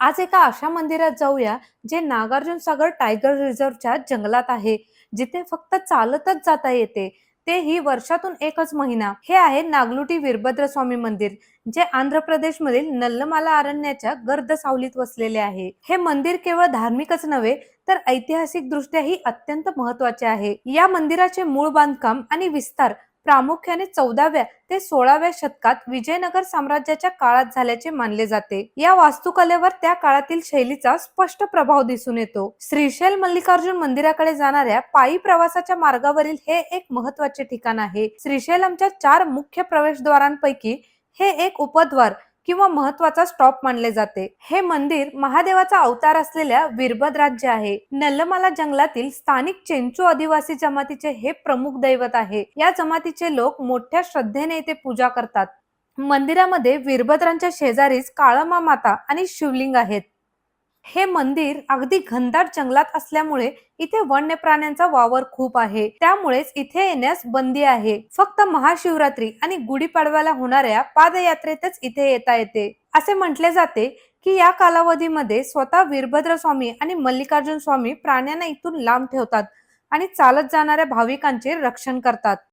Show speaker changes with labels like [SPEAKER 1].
[SPEAKER 1] आज एका अशा मंदिरात जाऊया जे नागार्जुन सागर टायगर रिझर्वच्या जंगलात आहे, जिथे फक्त चालतच जाता येते, तेही वर्षातून एकच महिना. हे आहे नागलुटी वीरभद्र स्वामी मंदिर, जे आंध्र प्रदेश मधील नल्लमाला अरण्याच्या गर्द सावलीत वसलेले आहे. हे मंदिर केवळ धार्मिकच नव्हे तर ऐतिहासिक दृष्ट्याही अत्यंत महत्वाचे आहे. या मंदिराचे मूळ बांधकाम आणि विस्तार प्रामुख्याने 14व्या ते 16व्या शतकात विजयनगर साम्राज्याच्या काळात झाल्याचे मानले जाते. या वास्तुकलेवर त्या काळातील शैलीचा स्पष्ट प्रभाव दिसून येतो. श्रीशैल मल्लिकार्जुन मंदिराकडे जाणाऱ्या पायी प्रवासाच्या मार्गावरील हे एक महत्वाचे ठिकाण आहे. श्रीशैलमच्या 4 मुख्य प्रवेशद्वारांपैकी हे एक उपद्वार किंवा महत्वाचा स्टॉप मानले जाते. हे मंदिर महादेवाचा अवतार असलेल्या वीरभद्राचे आहे. नल्लमाला जंगलातील स्थानिक चेंचू आदिवासी जमातीचे हे प्रमुख दैवत आहे. या जमातीचे लोक मोठ्या श्रद्धेने इथे पूजा करतात. मंदिरामध्ये वीरभद्रांच्या शेजारीच काळमा माता आणि शिवलिंग आहेत. हे मंदिर अगदी घनदाट जंगलात असल्यामुळे इथे वन्य प्राण्यांचा वावर खूप आहे. त्यामुळेच इथे येण्यास बंदी आहे. फक्त महाशिवरात्री आणि गुढीपाडव्याला होणाऱ्या पादयात्रेतच इथे येता येते. असे म्हटले जाते की या कालावधीमध्ये स्वतः वीरभद्र स्वामी आणि मल्लिकार्जुन स्वामी प्राण्यांना इथून लांब ठेवतात आणि चालत जाणाऱ्या भाविकांचे रक्षण करतात.